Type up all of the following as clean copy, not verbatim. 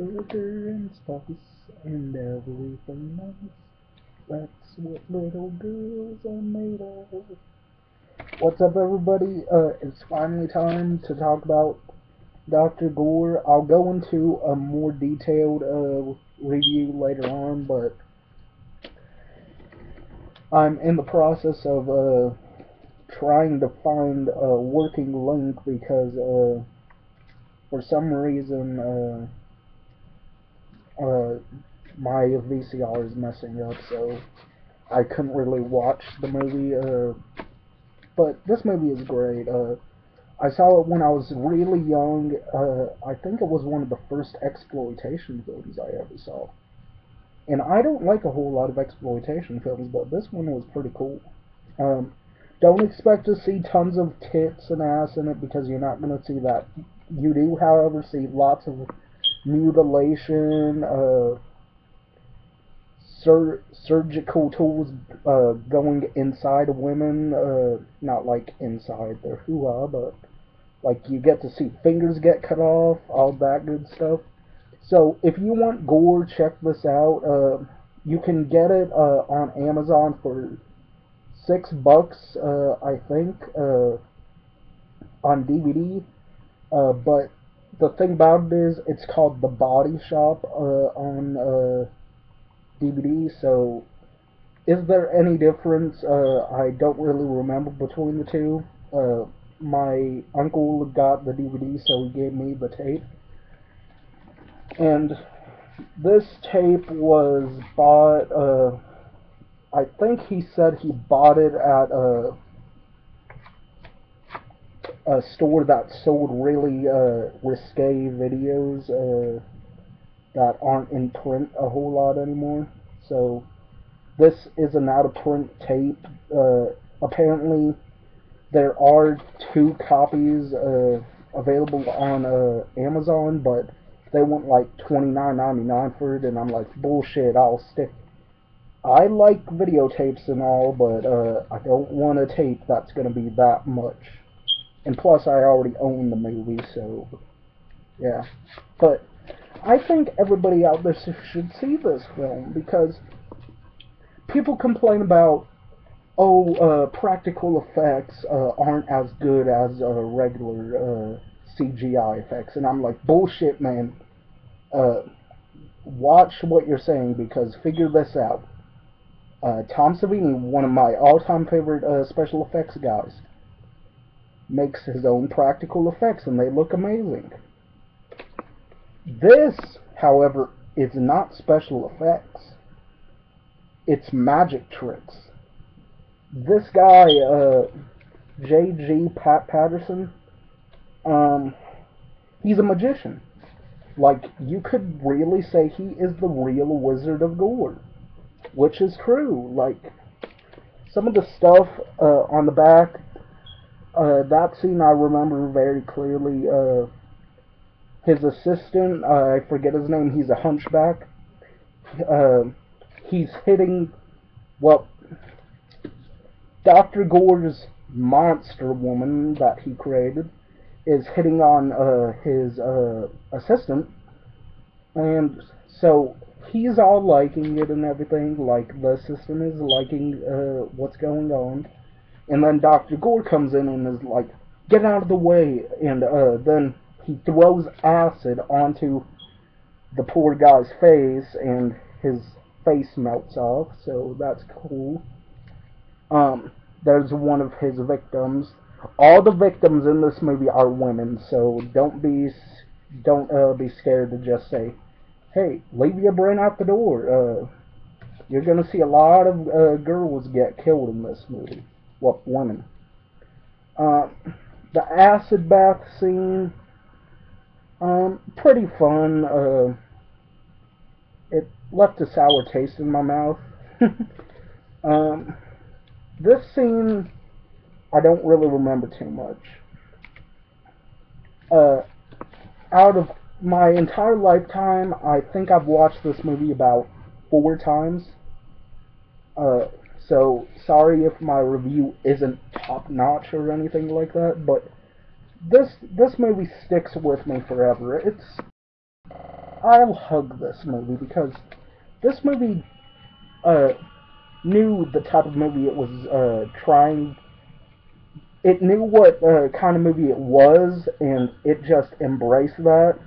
sugar and spice and everything nice. That's what little girls are made of. What's up, everybody? It's finally time to talk about Dr. Gore. I'll go into a more detailed review later on, but I'm in the process of trying to find a working link because for some reason my VCR is messing up, so I couldn't really watch the movie. But this movie is great. I saw it when I was really young. I think it was one of the first exploitation films I ever saw. And I don't like a whole lot of exploitation films, but this one was pretty cool. Um, don't expect to see tons of tits and ass in it because you're not going to see that. You do, however, see lots of mutilation, surgical tools going inside of women. Not like inside their hoo-ha, but like you get to see fingers get cut off, all that good stuff. So if you want gore, check this out. You can get it on Amazon for $6, I think, on DVD. But the thing about it is, it's called The Body Shop on DVD. So, is there any difference? I don't really remember between the two. My uncle got the DVD, so he gave me the tape. And this tape was bought, I think he said he bought it at a store that sold really risque videos that aren't in print a whole lot anymore. So this is an out-of-print tape. Apparently there are 2 copies available on Amazon, but they want like $29.99 for it, and I'm like, bullshit, I'll stick. I like videotapes and all, but I don't want a tape that's going to be that much. And plus, I already own the movie, so yeah. But I think everybody out there should see this film because people complain about, oh, practical effects aren't as good as regular CGI effects, and I'm like, bullshit, man. Watch what you're saying because figure this out. Tom Savini, one of my all-time favorite special effects guys, makes his own practical effects and they look amazing. This, however, is not special effects. It's magic tricks. This guy, J.G. Patterson, he's a magician. Like, you could really say he is the real Wizard of Gore, which is true. Like, some of the stuff on the back, that scene I remember very clearly. His assistant, I forget his name, he's a hunchback. He's hitting, well, Dr. Gore's monster woman that he created is hitting on his assistant, and so he's all liking it and everything, like the assistant is liking what's going on, and then Dr. Gore comes in and is like, get out of the way, and then he throws acid onto the poor guy's face, and his face melts off, so that's cool. There's one of his victims. All the victims in this movie are women, so don't be scared to just say, hey, leave your brain out the door. You're gonna see a lot of girls get killed in this movie. Well, women. The acid bath scene, pretty fun. It left a sour taste in my mouth. This scene, I don't really remember too much. Out of my entire lifetime, I think I've watched this movie about 4 times. So sorry if my review isn't top notch or anything like that, but this movie sticks with me forever. I'll hug this movie because this movie knew the type of movie it was trying. It knew what kind of movie it was, and it just embraced that.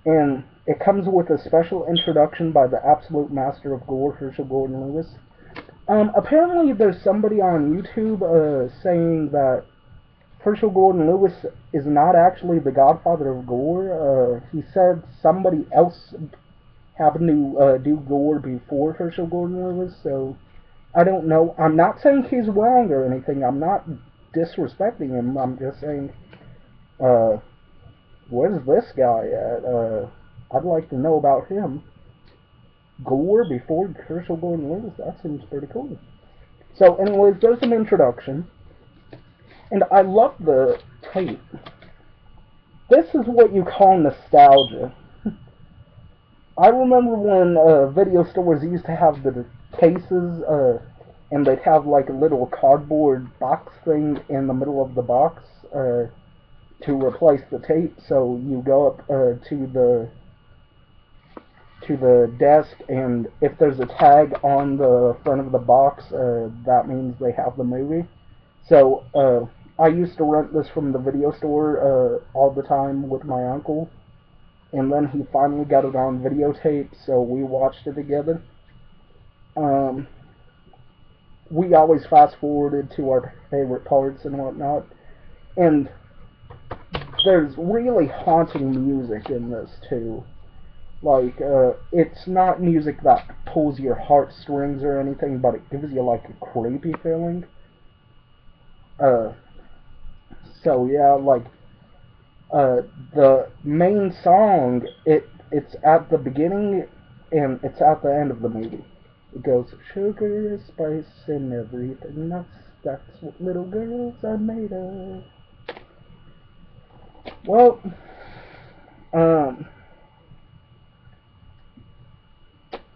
And it comes with a special introduction by the absolute master of gore, Herschel Gordon Lewis. Apparently, there's somebody on YouTube saying that Herschel Gordon Lewis is not actually the godfather of gore. He said somebody else happened to do gore before Herschel Gordon Lewis, so I don't know. I'm not saying he's wrong or anything. I'm not disrespecting him. I'm just saying, where's this guy at? I'd like to know about him. Gore before Herschel Gordon Lewis? That seems pretty cool. So, anyways, there's an introduction. And I love the tape. This is what you call nostalgia. I remember when video stores used to have the cases, and they'd have like a little cardboard box thing in the middle of the box to replace the tape. So you go up to the desk, and if there's a tag on the front of the box, that means they have the movie. So I used to rent this from the video store all the time with my uncle, and then he finally got it on videotape, so we watched it together. We always fast forwarded to our favorite parts and whatnot, and there's really haunting music in this too. Like, it's not music that pulls your heartstrings or anything, but it gives you like a creepy feeling. So yeah, like, the main song, it's at the beginning and it's at the end of the movie. It goes, sugar, spice, and everything else. That's what little girls are made of. Well,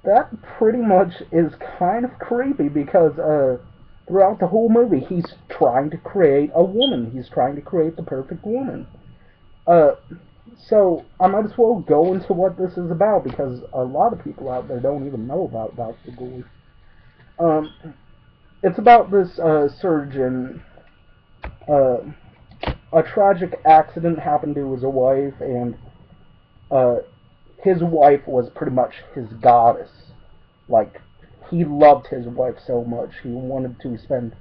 that pretty much is kind of creepy because throughout the whole movie he's trying to create a woman. He's trying to create the perfect woman. So I might as well go into what this is about because a lot of people out there don't even know about Dr. Gore. It's about this surgeon. A tragic accident happened to his wife, and his wife was pretty much his goddess. Like, he loved his wife so much, he wanted to spend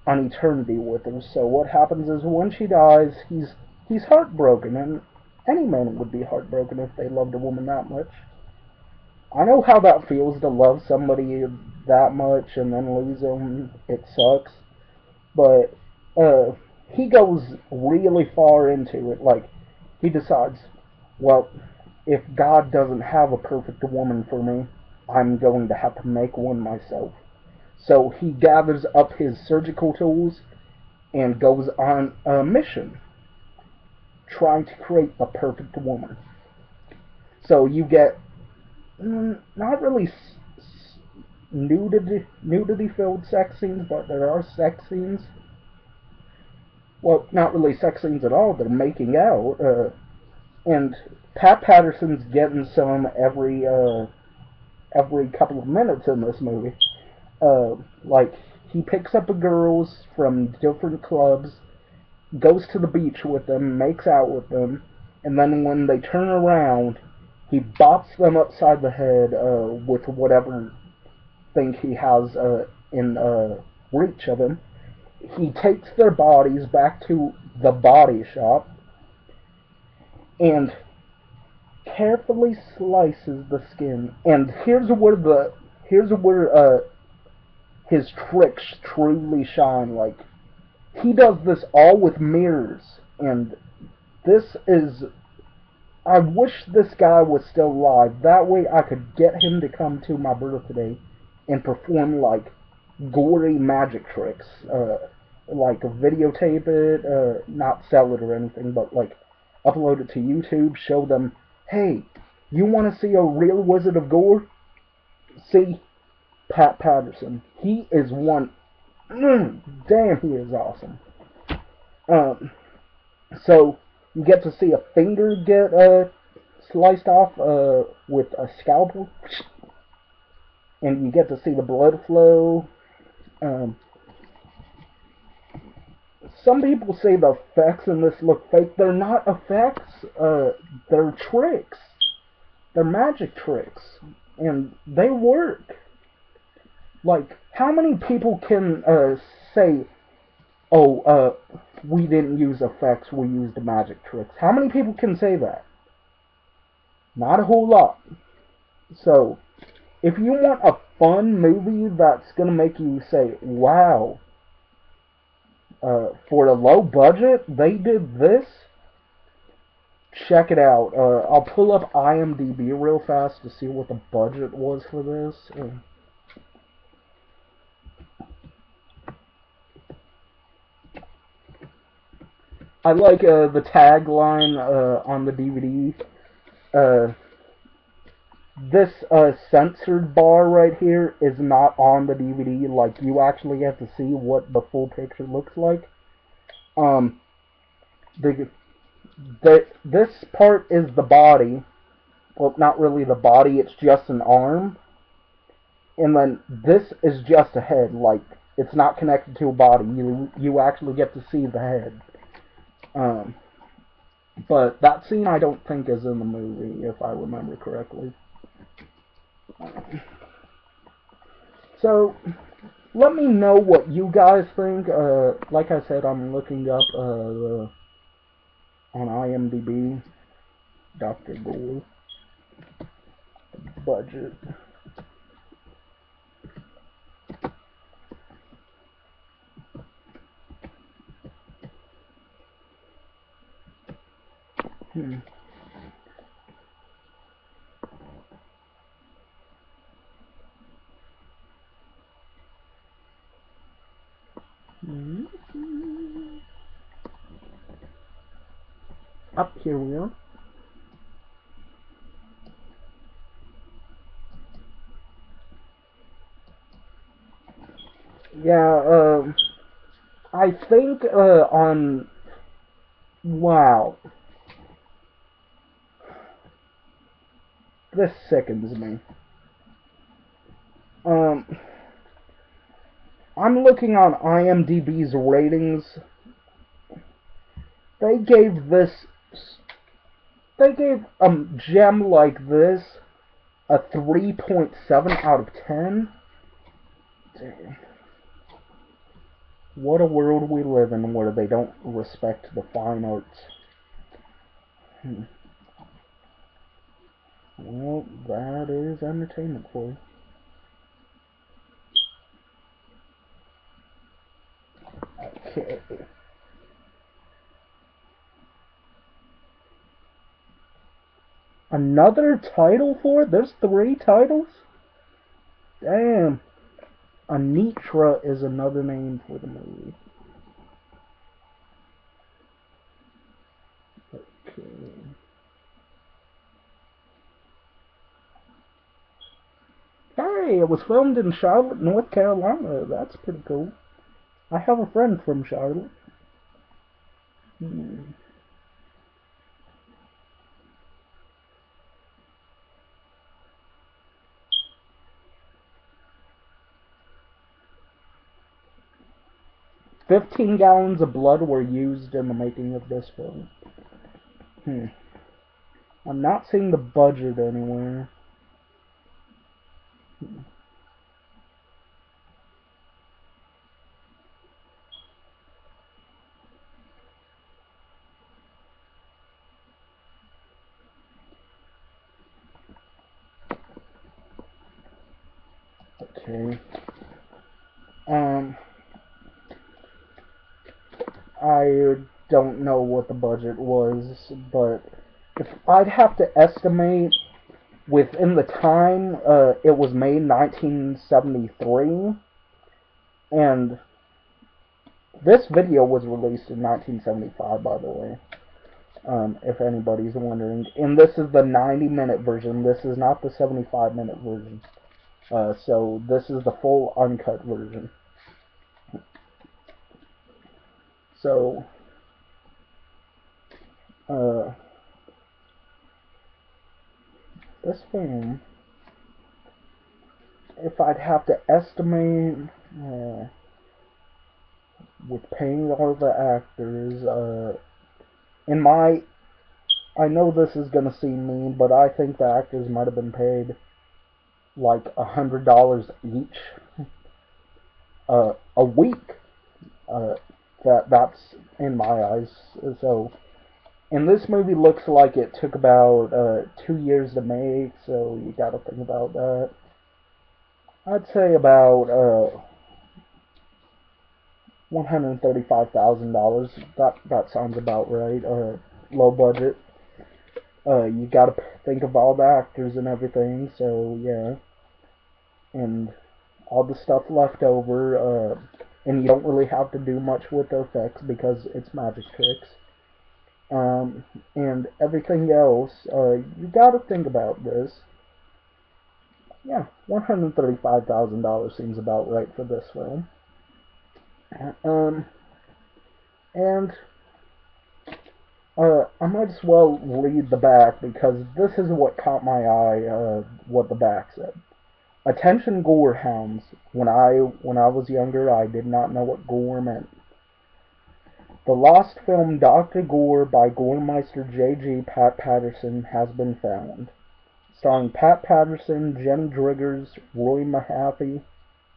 an eternity with her. So what happens is when she dies, he's heartbroken, and any man would be heartbroken if they loved a woman that much. I know how that feels to love somebody that much and then lose them. It sucks. But he goes really far into it. Like, he decides, well, if God doesn't have a perfect woman for me, I'm going to have to make one myself. So he gathers up his surgical tools and goes on a mission, trying to create the perfect woman. So you get not really nudity-filled sex scenes, but there are sex scenes. Well, not really sex scenes at all. They're making out, and Pat Patterson's getting some every couple of minutes in this movie. Like, he picks up girls from different clubs, goes to the beach with them, makes out with them, and then when they turn around, he bops them upside the head with whatever thing he has in reach of him. He takes their bodies back to the body shop and carefully slices the skin. And here's where his tricks truly shine. Like, he does this all with mirrors, and this is... I wish this guy was still alive. That way I could get him to come to my birthday and perform, like, gory magic tricks. Like, videotape it, not sell it or anything, but, like, upload it to YouTube, show them, hey, you want to see a real Wizard of Gore? See Pat Patterson. He is one... damn, he is awesome. So, you get to see a finger get sliced off with a scalpel, and you get to see the blood flow. Um, some people say the effects in this look fake. They're not effects. They're tricks. They're magic tricks, and they work. Like, how many people can say, "Oh, we didn't use effects, we used magic tricks"? How many people can say that? Not a whole lot. So, if you want a fun movie that's gonna make you say, "Wow," for a low budget, they did this. Check it out. I'll pull up IMDb real fast to see what the budget was for this. I like the tagline on the DVD. This censored bar right here is not on the DVD. Like, you actually have to see what the full picture looks like. Um, this part is the body. Well, not really the body, it's just an arm. And then this is just a head. Like, it's not connected to a body. You actually get to see the head. But that scene I don't think is in the movie, if I remember correctly. So, let me know what you guys think. Like I said, I'm looking up on IMDb, Dr. Gore budget. Hmm. Up here we are. Yeah, I think on wow, this sickens me. Um, I'm looking on IMDb's ratings. They gave this, they gave a gem like this a 3.7 out of 10. Damn. What a world we live in where they don't respect the fine arts. Well, that is entertainment for you. Okay. Another title for it? There's 3 titles? Damn. Anitra is another name for the movie. Okay. Hey, it was filmed in Charlotte, North Carolina. That's pretty cool. I have a friend from Charlotte. 15 gallons of blood were used in the making of this film. I'm not seeing the budget anywhere. Okay. I don't know what the budget was, but if I'd have to estimate within the time it was made, 1973, and this video was released in 1975, by the way, if anybody's wondering. And this is the 90-minute version. This is not the 75-minute version. So this is the full uncut version. So, this film, if I'd have to estimate, with paying all the actors, in my, I know this is gonna seem mean, but I think the actors might have been paid like $100 each, a week. Uh, that's in my eyes. So, and this movie looks like it took about 2 years to make. So you got to think about that. I'd say about $135,000. That sounds about right. Low budget. You got to think of all the actors and everything. So yeah, and all the stuff left over. And you don't really have to do much with the effects because it's magic tricks. And everything else, you gotta think about this. Yeah, $135,000 seems about right for this film. Um, and I might as well read the back because this is what caught my eye. What the back said. Attention gore hounds. When I was younger, I did not know what gore meant. The lost film Dr. Gore by Goremeister J.G. Pat Patterson has been found. Starring Pat Patterson, Jenny Driggers, Roy Mahaffey,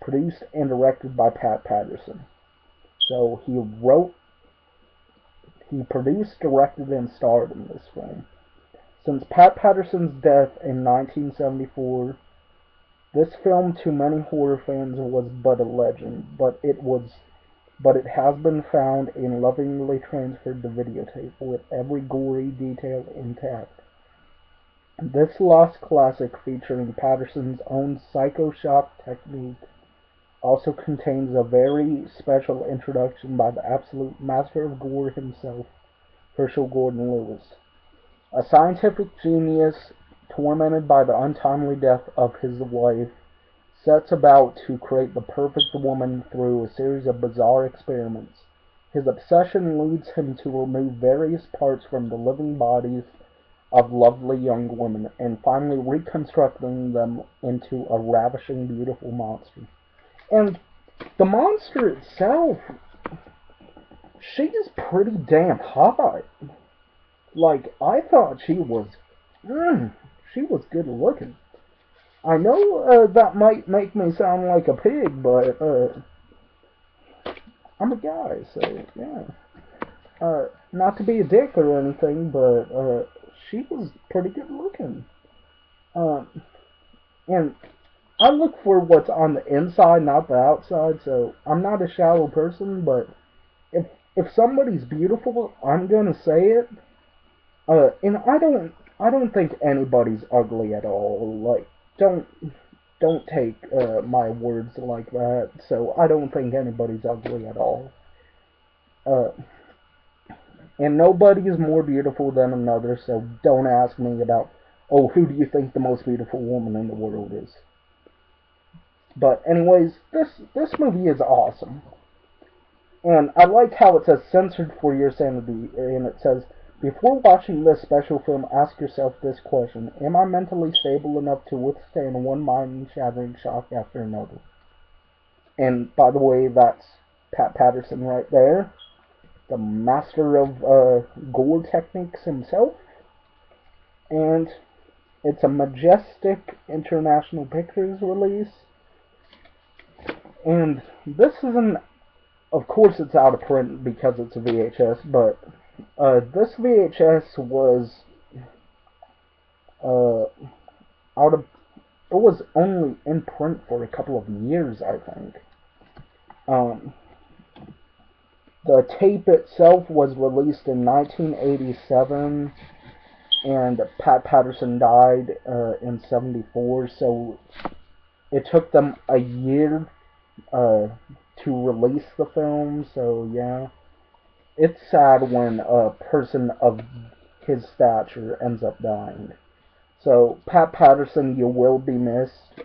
produced and directed by Pat Patterson. So he produced, directed, and starred in this film. Since Pat Patterson's death in 1974, this film to many horror fans was but a legend, but it has been found and lovingly transferred to videotape with every gory detail intact. This lost classic featuring Patterson's own psycho-shock technique also contains a very special introduction by the absolute master of gore himself, Herschel Gordon Lewis. A scientific genius tormented by the untimely death of his wife sets about to create the perfect woman through a series of bizarre experiments. His obsession leads him to remove various parts from the living bodies of lovely young women and finally reconstructing them into a ravishing, beautiful monster. And the monster itself, she's pretty damn hot. Like, I thought she was good looking. I know that might make me sound like a pig, but I'm a guy, so yeah. Not to be a dick or anything, but she was pretty good looking. And I look for what's on the inside, not the outside. So I'm not a shallow person, but if if somebody's beautiful, I'm gonna say it. And I don't think anybody's ugly at all. Like, don't take my words like that. So I don't think anybody's ugly at all. Uh, and nobody is more beautiful than another. So don't ask me about, oh, who do you think the most beautiful woman in the world is? But anyways, this movie is awesome. And I like how it says censored for your sanity, and it says, before watching this special film, ask yourself this question: am I mentally stable enough to withstand one mind-shattering shock after another? And by the way, that's Pat Patterson right there, the master of gore techniques himself. And it's a Majestic International Pictures release. And this isn't, of course it's out of print because it's a VHS, but this VHS was out of, it was only in print for a couple of years, I think. Um, the tape itself was released in 1987, and Pat Patterson died in 74, so it took them a year to release the film, so yeah. It's sad when a person of his stature ends up dying. So, Pat Patterson, you will be missed.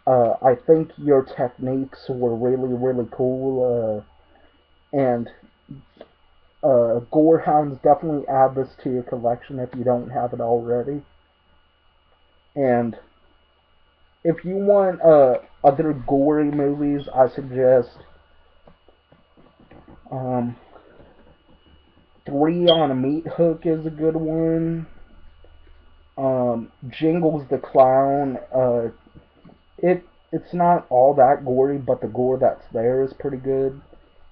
I think your techniques were really, really cool, and Gorehounds, definitely add this to your collection if you don't have it already. And if you want other gory movies, I suggest um, Three on a Meat Hook is a good one. Jingles the Clown. It's not all that gory, but the gore that's there is pretty good.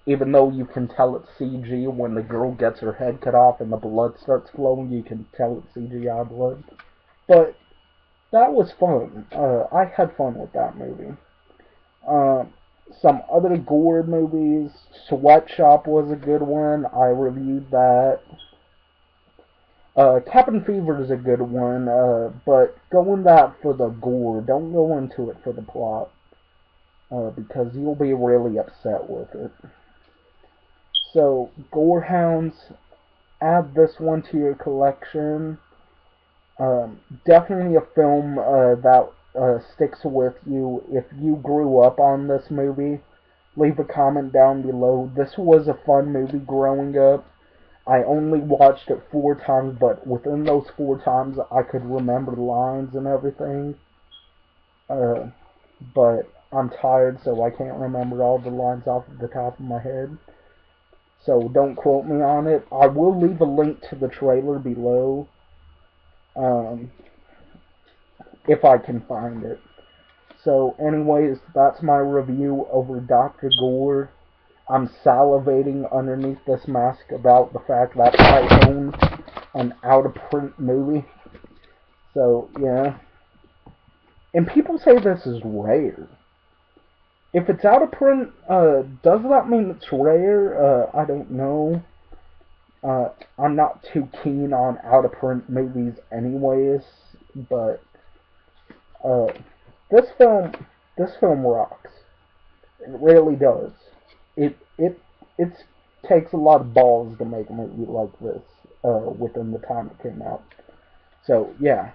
Even though you can tell it's CG when the girl gets her head cut off and the blood starts flowing, you can tell it's CGI blood. But that was fun. I had fun with that movie. Uh, some other gore movies. Sweatshop was a good one. I reviewed that. Cabin Fever is a good one, but go in that for the gore. Don't go into it for the plot, because you'll be really upset with it. So, Gorehounds, add this one to your collection. Definitely a film that sticks with you. If you grew up on this movie, leave a comment down below. This was a fun movie growing up. I only watched it 4 times, but within those 4 times, I could remember the lines and everything. Uh, but I'm tired, so I can't remember all the lines off of the top of my head. So don't quote me on it. I will leave a link to the trailer below, um, if I can find it. So anyways, that's my review over Dr. Gore. I'm salivating underneath this mask about the fact that I own an out-of-print movie. So, yeah. And people say this is rare. If it's out of print, does that mean it's rare? I don't know. I'm not too keen on out-of-print movies anyways, but, uh, this film, this film rocks. It really does. It takes a lot of balls to make a movie like this, within the time it came out. So, yeah.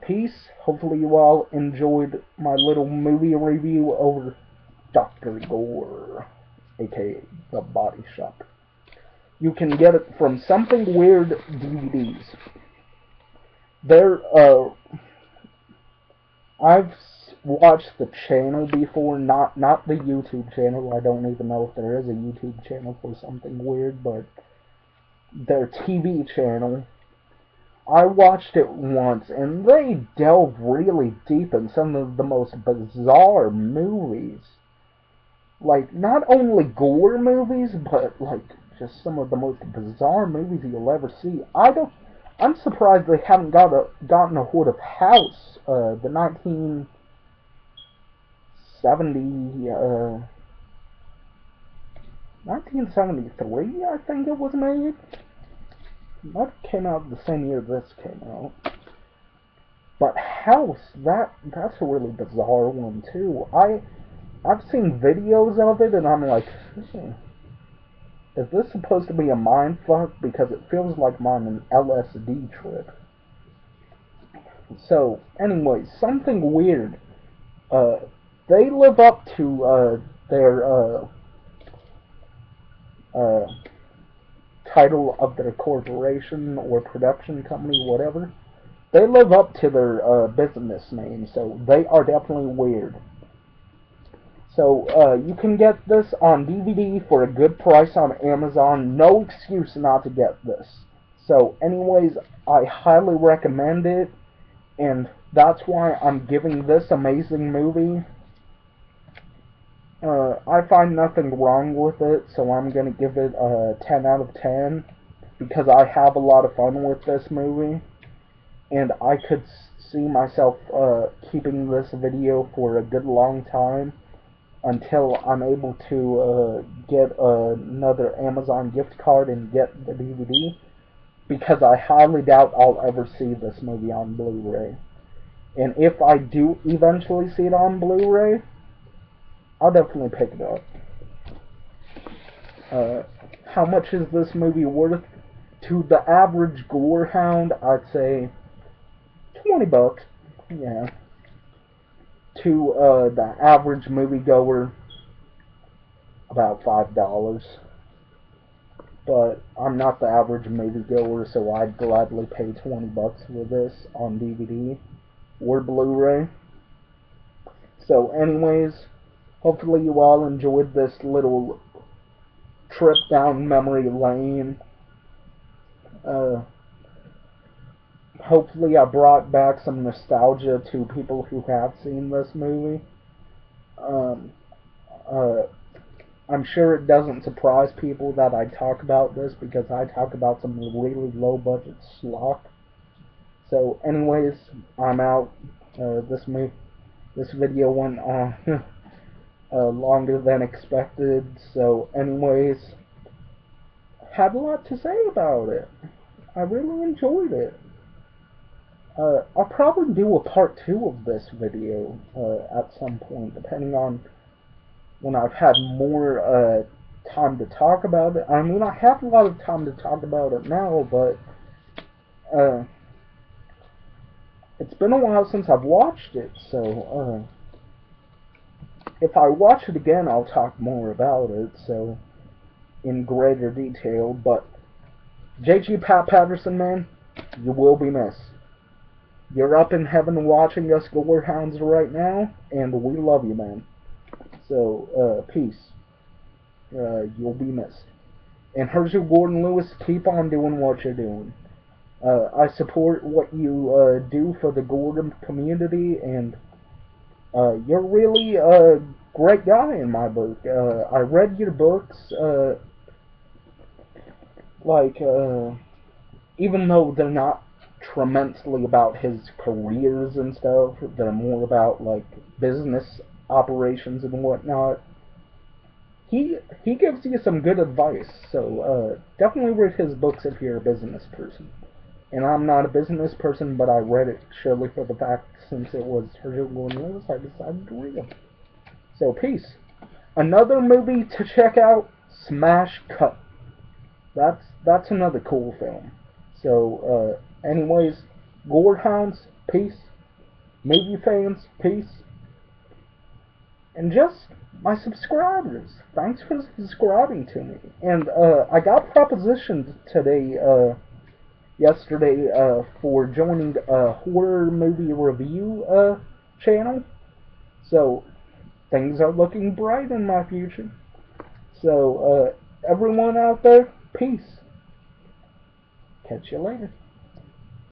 Peace. Hopefully you all enjoyed my little movie review over Dr. Gore, aka The Body Shop. You can get it from Something Weird DVDs. There, I've watched the channel before, not the YouTube channel. I don't even know if there is a YouTube channel for Something Weird, but their TV channel. I watched it once, and they delve really deep in some of the most bizarre movies. Like, not only gore movies, but, like, just some of the most bizarre movies you'll ever see. I'm surprised they haven't gotten a hold of House, the 1973, I think it was made. That came out the same year this came out. But House, that's a really bizarre one too. I've seen videos of it and I'm like, is this supposed to be a mind fuck? Because it feels like I'm on an LSD trip. So, anyways, Something Weird. They live up to their uh, title of their corporation or production company, whatever. They live up to their business name, so they are definitely weird. So you can get this on DVD for a good price on Amazon. No excuse not to get this. So anyways, I highly recommend it, and that's why I'm giving this amazing movie. I find nothing wrong with it, so I'm going to give it a 10 out of 10, because I have a lot of fun with this movie, and I could see myself keeping this video for a good long time, until I'm able to get another Amazon gift card and get the DVD, because I highly doubt I'll ever see this movie on Blu-ray. And if I do eventually see it on Blu-ray, I'll definitely pick it up. How much is this movie worth? To the average gore hound, I'd say $20. Yeah. To the average moviegoer, about $5. but I'm not the average moviegoer, so I'd gladly pay $20 for this on DVD or Blu-ray. So anyways, hopefully you all enjoyed this little trip down memory lane. Hopefully I brought back some nostalgia to people who have seen this movie. I'm sure it doesn't surprise people that I talk about this because I talk about some really low budget schlock. So anyways, I'm out. This video went on longer than expected. So anyways, had a lot to say about it. I really enjoyed it. I'll probably do a part 2 of this video at some point, depending on when I've had more time to talk about it. I mean, I have a lot of time to talk about it now, but it's been a while since I've watched it, so if I watch it again, I'll talk more about it, so in greater detail. But J.G. Pat Patterson, man, you will be missed. You're up in heaven watching us Gore Hounds right now, and we love you, man. So, peace. You'll be missed. And Herschel Gordon Lewis, keep on doing what you're doing. I support what you do for the Gordon community, and you're really a great guy in my book. I read your books, even though they're not tremendously about his careers and stuff, they're more about, like, business operations and whatnot. He gives you some good advice, so definitely read his books if you're a business person. And I'm not a business person, but I read it surely for the fact, since it was Herschel Gordon Lewis, I decided to read it. So, peace. Another movie to check out, Smash Cut. That's another cool film. So, anyways, Gore Hounds, peace. Movie fans, peace. And just my subscribers, thanks for subscribing to me. And I got propositioned yesterday, for joining a horror movie review channel. So things are looking bright in my future. So everyone out there, peace. Catch you later.